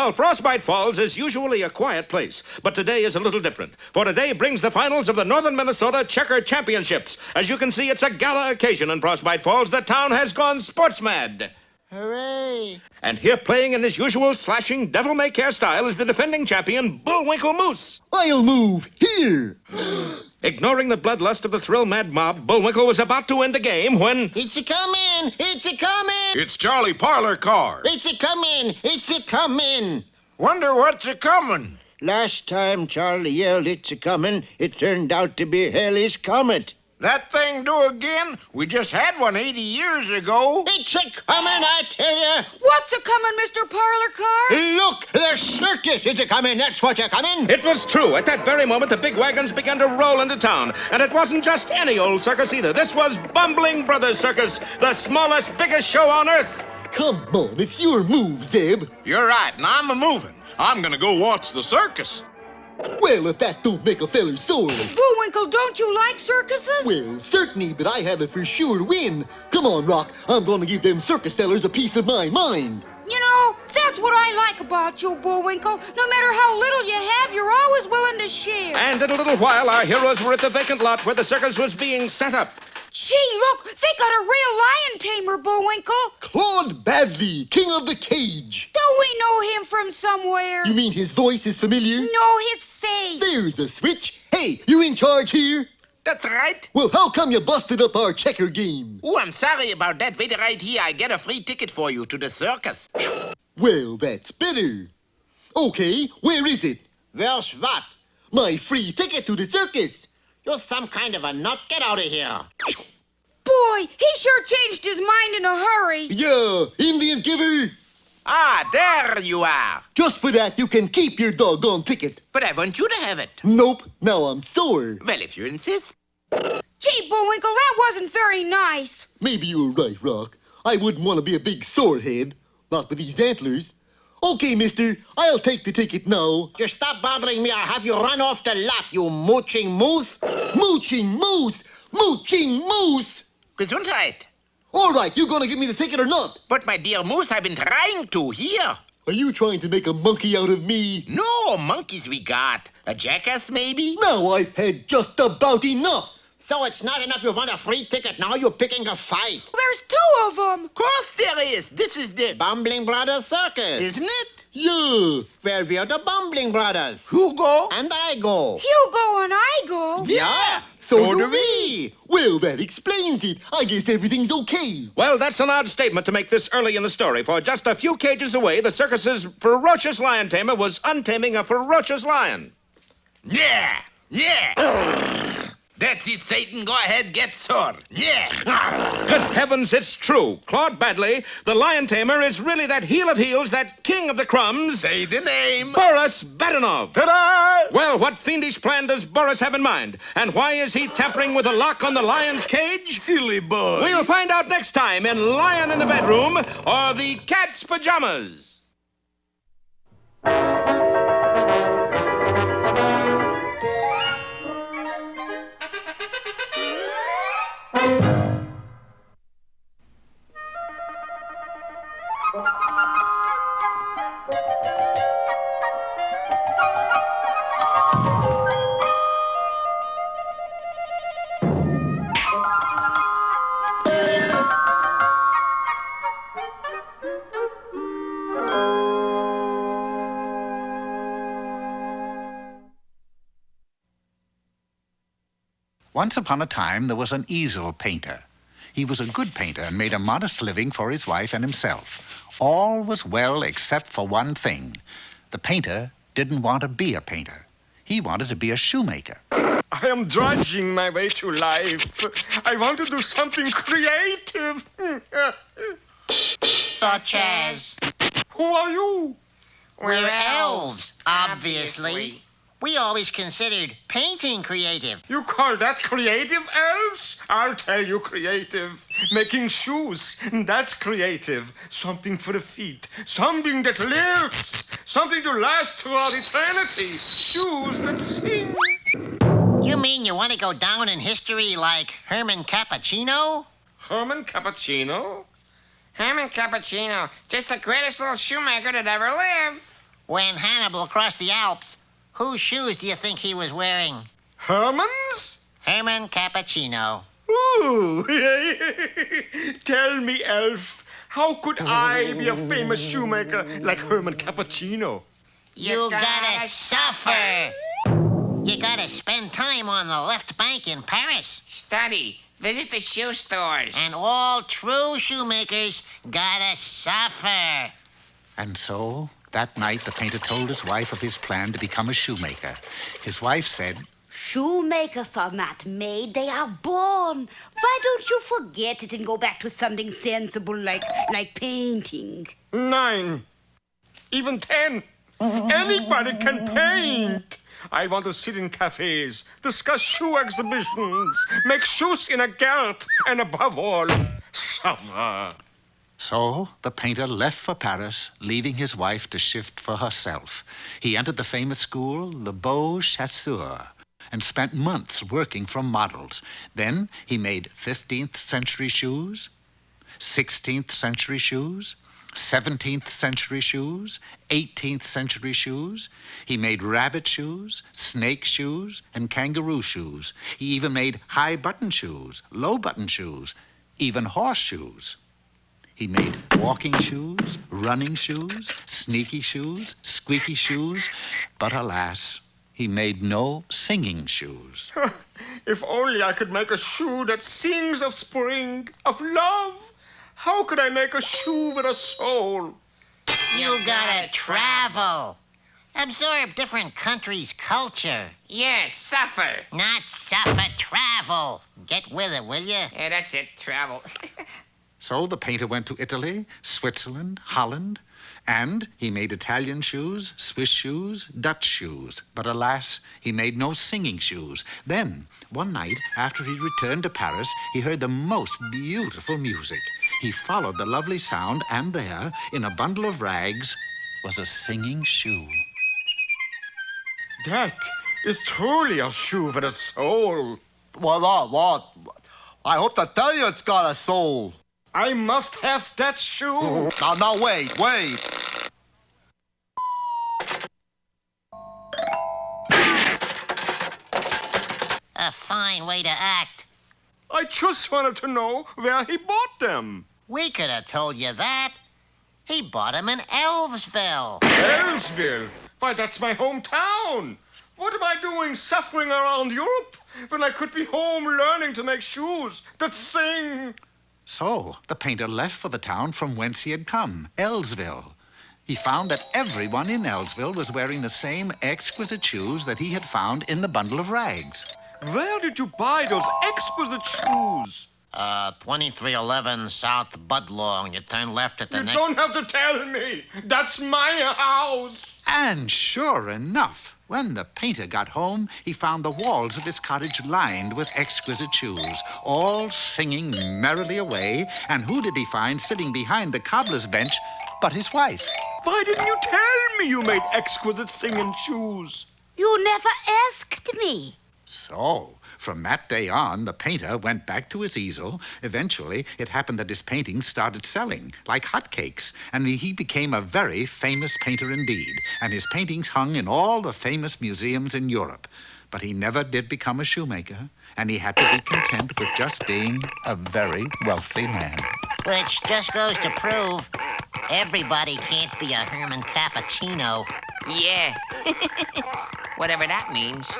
Well, Frostbite Falls is usually a quiet place, but today is a little different. For today brings the finals of the Northern Minnesota Checker Championships. As you can see, it's a gala occasion in Frostbite Falls. The town has gone sports mad. Hooray! And here playing in his usual slashing devil-may-care style is the defending champion, Bullwinkle Moose. I'll move here. Ignoring the bloodlust of the thrill-mad mob, Bullwinkle was about to end the game when... It's a-comin'! It's a-comin'! It's Charlie Parlor Car. It's a-comin'! It's a-comin'! Wonder what's a-comin'. Last time Charlie yelled, "It's a-comin'," it turned out to be Halley's Comet. That thing do again? We just had one 80 years ago. It's a-comin', I tell ya! What's a-comin', Mr. Parlor Car? Look, the circus is a-comin', that's what's a-comin'! It was true. At that very moment, the big wagons began to roll into town. And it wasn't just any old circus either. This was Bumbling Brothers Circus, the smallest, biggest show on earth. Come on, it's your move, Zeb. You're right, and I'm a-moving. I'm gonna go watch the circus. Well, if that don't make a feller sore. Bullwinkle, don't you like circuses? Well, certainly, but I had a for sure win. Come on, Rock. I'm gonna give them circus sellers a piece of my mind. You know, that's what I like about you, Bullwinkle. No matter how little you have, you're always willing to share. And in a little while, our heroes were at the vacant lot where the circus was being set up. Gee, look, they got a real lion tamer, Bullwinkle. Claude Badley, king of the cage. Don't we know him from somewhere? You mean his voice is familiar? No, his face. There's a switch. Hey, you in charge here? That's right. Well, how come you busted up our checker game? Oh, I'm sorry about that. Wait right here. I get a free ticket for you to the circus. Well, that's better. Okay, where is it? Where's what? My free ticket to the circus. You're some kind of a nut. Get out of here. Boy, he sure changed his mind in a hurry. Yeah, Indian giver. Ah, there you are. Just for that, you can keep your doggone ticket. But I want you to have it. Nope, now I'm sore. Well, if you insist. Gee, Bullwinkle, that wasn't very nice. Maybe you're right, Rock. I wouldn't want to be a big sorehead. Not with these antlers. Okay, mister, I'll take the ticket now. Just stop bothering me. I'll have you run off the lot, you mooching moose. Mooching moose! Mooching moose! Gesundheit. All right, you gonna give me the ticket or not? But, my dear moose, I've been trying to. Here. Are you trying to make a monkey out of me? No, monkeys we got. A jackass, maybe? Now I've had just about enough. So it's not enough you want a free ticket. Now you're picking a fight. There's two of them. Of course there is. This is the... Bumbling Brothers Circus. Isn't it? Yeah. Well, we're the Bumbling Brothers. Hugo? And I go. You go and I go. Yeah. So do we. Well, that explains it. I guess everything's okay. Well, that's an odd statement to make this early in the story, for just a few cages away, the circus's ferocious lion tamer was untaming a ferocious lion. Yeah. Yeah. That's it, Satan. Go ahead, get sore. Yeah. Good heavens, it's true. Claude Badley, the lion tamer, is really that heel of heels, that king of the crumbs. Say the name. Boris Badenov. Ta-da! Well, what fiendish plan does Boris have in mind? And why is he tampering with a lock on the lion's cage? Silly boy. We'll find out next time in Lion in the Bedroom or the Cat's Pajamas. Once upon a time, there was an easel painter. He was a good painter and made a modest living for his wife and himself. All was well except for one thing. The painter didn't want to be a painter. He wanted to be a shoemaker. I am drudging my way through life. I want to do something creative. Such as? Who are you? We're elves, obviously. We always considered painting creative. You call that creative, elves? I'll tell you creative. Making shoes, that's creative. Something for the feet. Something that lives. Something to last throughout eternity. Shoes that sing. You mean you want to go down in history like Herman Cappuccino? Herman Cappuccino? Herman Cappuccino, just the greatest little shoemaker that ever lived. When Hannibal crossed the Alps, whose shoes do you think he was wearing? Herman's? Herman Cappuccino. Ooh. Tell me, Elf, how could I be a famous shoemaker like Herman Cappuccino? You gotta suffer. You gotta spend time on the left bank in Paris. Study. Visit the shoe stores. And all true shoemakers gotta suffer. And so, that night, the painter told his wife of his plan to become a shoemaker. His wife said, Shoemakers are not made, they are born. Why don't you forget it and go back to something sensible like painting? 9. Even 10. Anybody can paint. I want to sit in cafes, discuss shoe exhibitions, make shoes in a garret, and above all, suffer. So, the painter left for Paris, leaving his wife to shift for herself. He entered the famous school, the Beaux Chasseurs, and spent months working from models. Then he made 15th century shoes, 16th century shoes, 17th century shoes, 18th century shoes. He made rabbit shoes, snake shoes, and kangaroo shoes. He even made high button shoes, low button shoes, even horseshoes. He made walking shoes, running shoes, sneaky shoes, squeaky shoes, but alas, he made no singing shoes. If only I could make a shoe that sings of spring, of love. How could I make a shoe with a soul? You gotta travel. Absorb different countries' culture. Yeah, suffer. Not suffer, travel. Get with it, will you? Yeah, that's it, travel. So the painter went to Italy, Switzerland, Holland, and he made Italian shoes, Swiss shoes, Dutch shoes. But alas, he made no singing shoes. Then, one night, after he returned to Paris, he heard the most beautiful music. He followed the lovely sound, and there, in a bundle of rags, was a singing shoe. That is truly a shoe with a soul. What? I hope to tell you it's got a soul. I must have that shoe. Now, wait. A fine way to act. I just wanted to know where he bought them. We could have told you that. He bought them in Elvesville. Elvesville? Why, that's my hometown. What am I doing suffering around Europe when I could be home learning to make shoes that sing? So the painter left for the town from whence he had come, Elvesville. He found that everyone in Elvesville was wearing the same exquisite shoes that he had found in the bundle of rags. Where did you buy those exquisite shoes? 2311 South Budlong. You turn left at the next... You don't have to tell me. That's my house. And sure enough, when the painter got home, he found the walls of his cottage lined with exquisite shoes, all singing merrily away. And who did he find sitting behind the cobbler's bench but his wife? Why didn't you tell me you made exquisite singing shoes? You never asked me. So, from that day on, the painter went back to his easel. Eventually, it happened that his paintings started selling like hotcakes, and he became a very famous painter indeed, and his paintings hung in all the famous museums in Europe. But he never did become a shoemaker, and he had to be content with just being a very wealthy man. Which just goes to prove everybody can't be a Herman Cappuccino. Yeah. Whatever that means.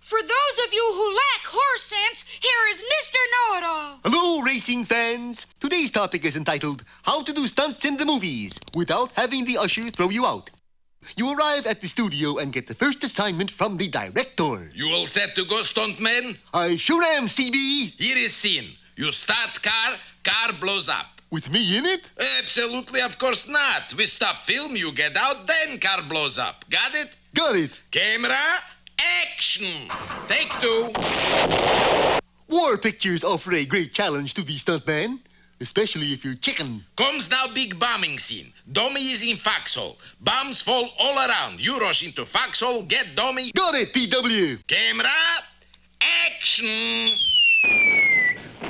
For those of you who lack horse sense, here is Mr. Know-It-All. Hello, racing fans. Today's topic is entitled, How to Do Stunts in the Movies Without Having the Usher Throw You Out. You arrive at the studio and get the first assignment from the director. You all set to go, stuntman? I sure am, CB. Here is scene. You start car blows up. With me in it? Absolutely, of course not. We stop film, you get out, then car blows up. Got it? Got it. Camera, Action! Take two. War pictures offer a great challenge to the stuntman, especially if you're chicken. Comes now big bombing scene. Dummy is in foxhole. Bombs fall all around. You rush into foxhole, get dummy. Got it, PW. Camera, action!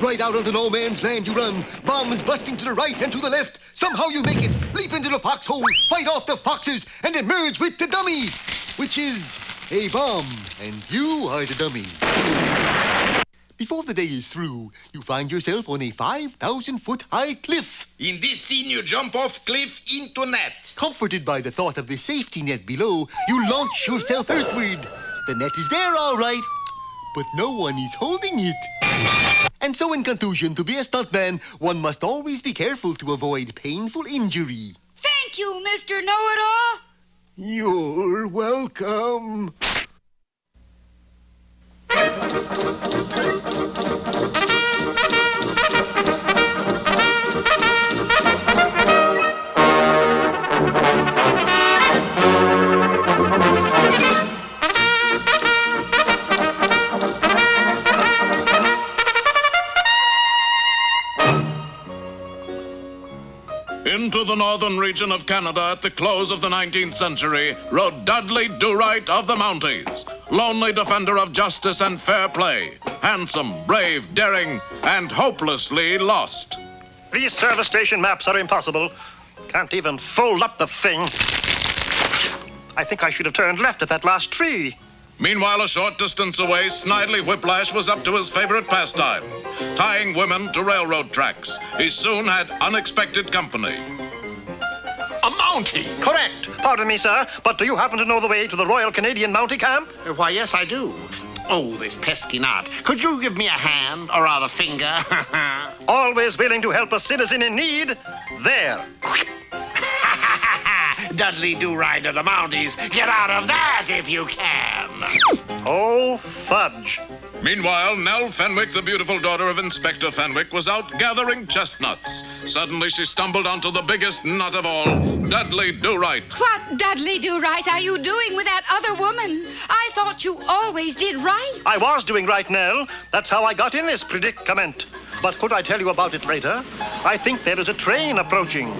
Right out onto no man's land you run. Bombs busting to the right and to the left. Somehow you make it. Leap into the foxhole, fight off the foxes, and emerge with the dummy, which is a bomb, and you are the dummy. Before the day is through, you find yourself on a 5,000-foot high cliff. In this scene, you jump off cliff into net. Comforted by the thought of the safety net below, you launch yourself earthward. The net is there, all right, but no one is holding it. And so in conclusion, to be a stuntman, one must always be careful to avoid painful injury. Thank you, Mr. Know-It-All. You're welcome. Into the northern region of Canada at the close of the 19th century rode Dudley Do-Right of the Mounties, lonely defender of justice and fair play, handsome, brave, daring, and hopelessly lost. These service station maps are impossible. Can't even fold up the thing. I think I should have turned left at that last tree. Meanwhile, a short distance away, Snidely Whiplash was up to his favorite pastime, tying women to railroad tracks. He soon had unexpected company. A Mountie. Correct. Pardon me, sir, but do you happen to know the way to the Royal Canadian Mountie Camp? Why, yes, I do. Oh, this pesky knot. Could you give me a hand, or rather finger? Always willing to help a citizen in need. There. Dudley Do-Right of the Mounties. Get out of that if you can. Oh, fudge. Meanwhile, Nell Fenwick, the beautiful daughter of Inspector Fenwick, was out gathering chestnuts. Suddenly, she stumbled onto the biggest nut of all, Dudley Do-Right. What, Dudley Do-Right, are you doing with that other woman? I thought you always did right. I was doing right, Nell. That's how I got in this predicament. But could I tell you about it later? I think there is a train approaching.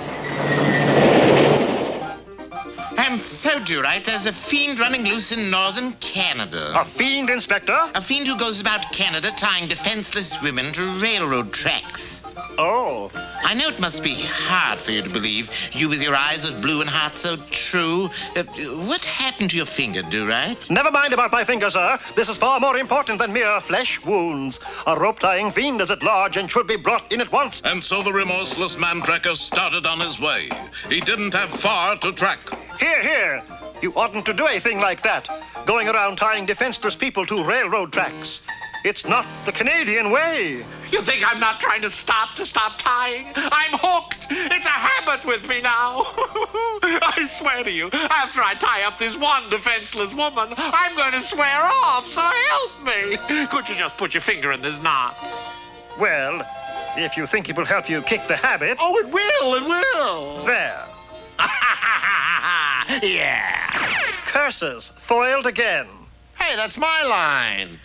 And so, Do-Right, there's a fiend running loose in northern Canada. A fiend, Inspector? A fiend who goes about Canada tying defenseless women to railroad tracks. Oh. I know it must be hard for you to believe, you with your eyes of blue and heart so true. What happened to your finger, Do-Right? Never mind about my finger, sir. This is far more important than mere flesh wounds. A rope-tying fiend is at large and should be brought in at once. And so the remorseless man-tracker started on his way. He didn't have far to track. Here, here. You oughtn't to do a thing like that, going around tying defenseless people to railroad tracks. It's not the Canadian way. You think I'm not trying to stop tying? I'm hooked. It's a habit with me now. I swear to you, after I tie up this one defenseless woman, I'm going to swear off, so help me. Could you just put your finger in this knot? Well, if you think it will help you kick the habit... Oh, it will. There. Yeah. Curses, foiled again. Hey, that's my line.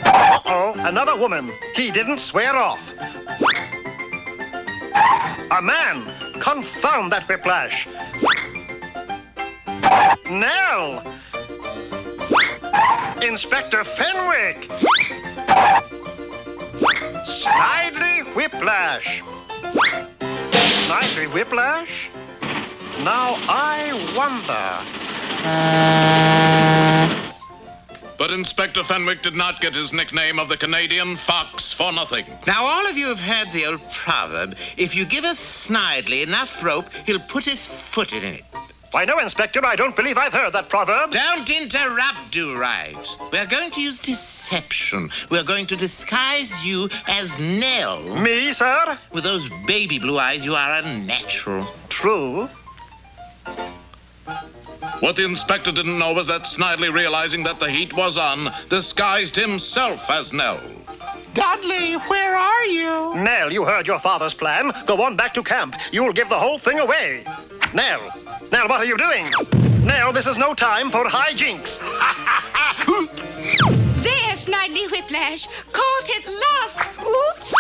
Uh-oh, another woman. He didn't swear off. A man. Confound that Whiplash. Nell. Inspector Fenwick. Snidely Whiplash. Snidely Whiplash? Now I wonder. But Inspector Fenwick did not get his nickname of the Canadian Fox for nothing. Now, all of you have heard the old proverb, if you give a Snidely enough rope, he'll put his foot in it. Why, no, Inspector, I don't believe I've heard that proverb. Don't interrupt, Do-Right. We're going to use deception. We're going to disguise you as Nell. Me, sir? With those baby blue eyes, you are unnatural. True. What the inspector didn't know was that Snidely, realizing that the heat was on, disguised himself as Nell. Dudley, where are you? Nell, you heard your father's plan. Go on back to camp. You'll give the whole thing away. Nell, what are you doing? Nell, this is no time for hijinks. There, Snidely Whiplash. Caught it last. Oops.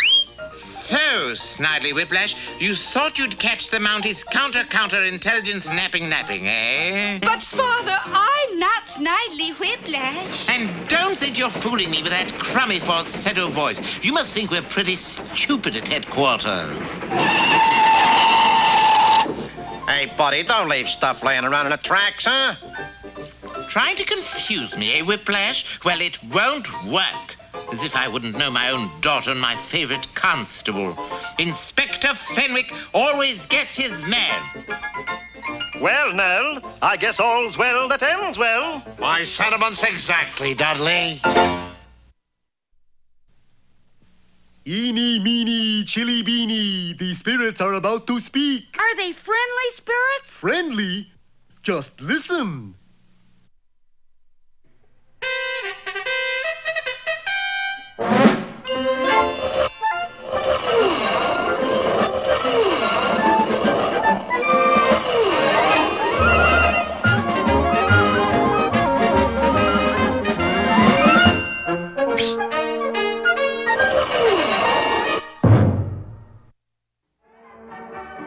So, Snidely Whiplash, you thought you'd catch the Mounties counter intelligence napping, eh? But, Father, I'm not Snidely Whiplash. And don't think you're fooling me with that crummy falsetto voice. You must think we're pretty stupid at headquarters. Hey, buddy, don't leave stuff laying around in the tracks, huh? Trying to confuse me, eh, Whiplash? Well, it won't work. As if I wouldn't know my own daughter and my favorite constable. Inspector Fenwick always gets his man. Well, Nell, I guess all's well that ends well. My sentiments exactly, Dudley. Eeny, meeny, chilly beanie. The spirits are about to speak. Are they friendly spirits? Friendly? Just listen.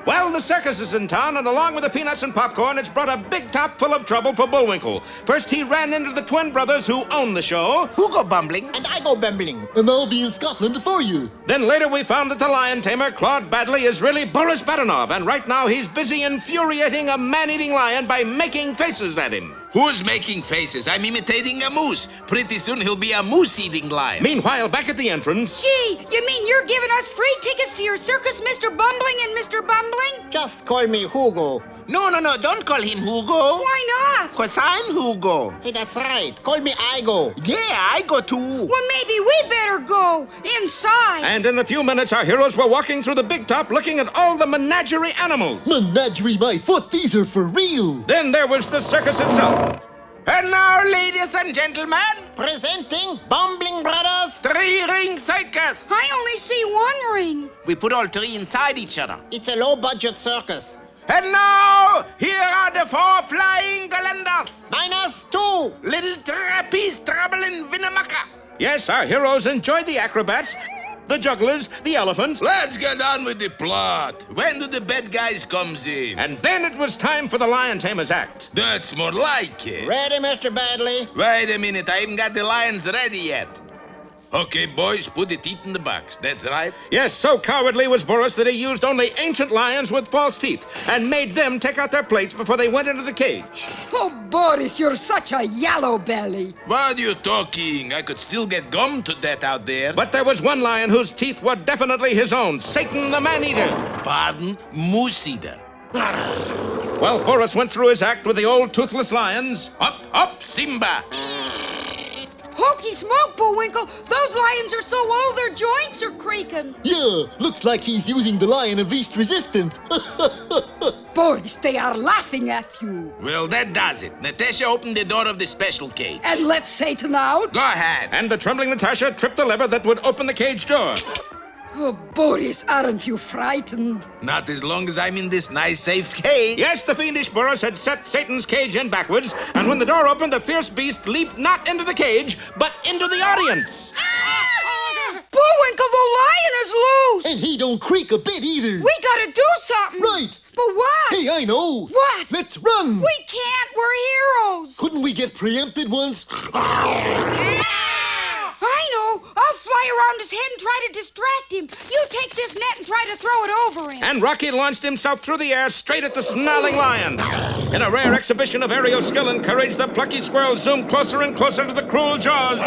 Well, the circus is in town, and along with the peanuts and popcorn, it's brought a big top full of trouble for Bullwinkle. First, he ran into the twin brothers who own the show. Who go bumbling? And I go bumbling. And I'll be in Scotland for you. Then later we found that the lion tamer, Claude Badley, is really Boris Badenov, and right now he's busy infuriating a man-eating lion by making faces at him. Who's making faces? I'm imitating a moose. Pretty soon he'll be a moose-eating lion. Meanwhile, back at the entrance... Gee, you mean you're giving us free tickets to your circus, Mr. Bumbling and Mr. Bumbling? Just call me Hugo. No, don't call him Hugo. Why not? 'Cause I'm Hugo. Hey, that's right. Call me Igo. Yeah, I go too. Well, maybe we better go inside. And in a few minutes, our heroes were walking through the big top looking at all the menagerie animals. Menagerie my foot, these are for real. Then there was the circus itself. And now, ladies and gentlemen, presenting Bumbling Brothers. 3-ring circus. I only see one ring. We put all three inside each other. It's a low-budget circus. And now, here are the 4 flying calendars. -2. Little trapeze trouble in Winnemucca. Yes, our heroes enjoyed the acrobats, the jugglers, the elephants. Let's get on with the plot. When do the bad guys comes in? And then it was time for the lion tamer's act. That's more like it. Ready, Mr. Badley? Wait a minute, I haven't got the lions ready yet. Okay, boys, put the teeth in the box. That's right. Yes, so cowardly was Boris that he used only ancient lions with false teeth and made them take out their plates before they went into the cage. Oh, Boris, you're such a yellow belly. What are you talking? I could still get gum to that out there. But there was one lion whose teeth were definitely his own, Satan the man-eater. Pardon? Moose-eater. Well, Boris went through his act with the old toothless lions. Up, Simba. Hokey smoke, Bullwinkle. Those lions are so old their joints are creaking. Yeah, looks like he's using the lion of least resistance. Boris, they are laughing at you. Well, that does it. Natasha opened the door of the special cage. And let Satan out. Go ahead. And the trembling Natasha tripped the lever that would open the cage door. Oh, Boris, aren't you frightened? Not as long as I'm in this nice, safe cage. Yes, the fiendish Boris had set Satan's cage in backwards, and when the door opened, the fierce beast leaped not into the cage, but into the audience. Bullwinkle, the lion is loose. And he don't creak a bit either. We gotta do something. Right. But what? Hey, I know. What? Let's run. We can't. We're heroes. Couldn't we get preempted once? I know. I'll fly around his head and try to distract him. You take this net and try to throw it over him. And Rocky launched himself through the air straight at the snarling lion. In a rare exhibition of aerial skill and courage, the plucky squirrel zoomed closer and closer to the cruel jaws,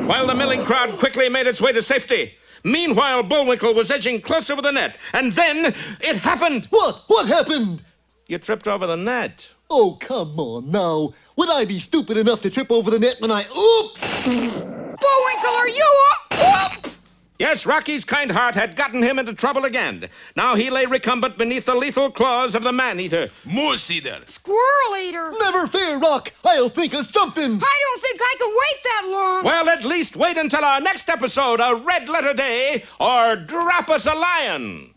while the milling crowd quickly made its way to safety. Meanwhile, Bullwinkle was edging closer with the net, and then it happened. What? What happened? You tripped over the net. Oh, come on now. Would I be stupid enough to trip over the net when I... Oop! Bullwinkle, are you up? Yes, Rocky's kind heart had gotten him into trouble again. Now he lay recumbent beneath the lethal claws of the man-eater. Moose eater. Squirrel eater. Never fear, Rock. I'll think of something. I don't think I can wait that long. Well, at least wait until our next episode, A Red Letter Day, or Drop Us a Lion.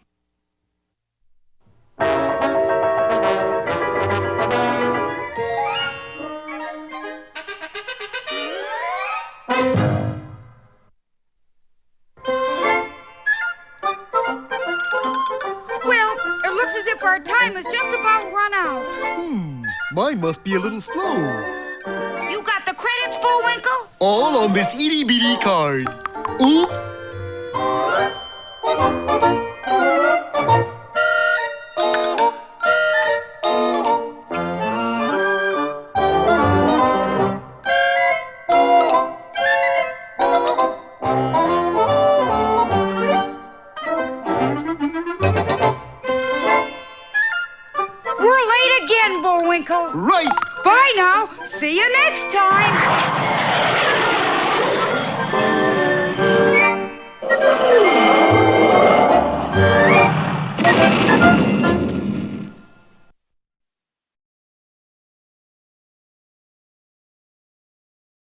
Well, it looks as if our time is just about run out. Mine must be a little slow. You got the credits, Bullwinkle? All on this itty-bitty card. Oop. We're late again, Bullwinkle. Right. Bye now. See you next time.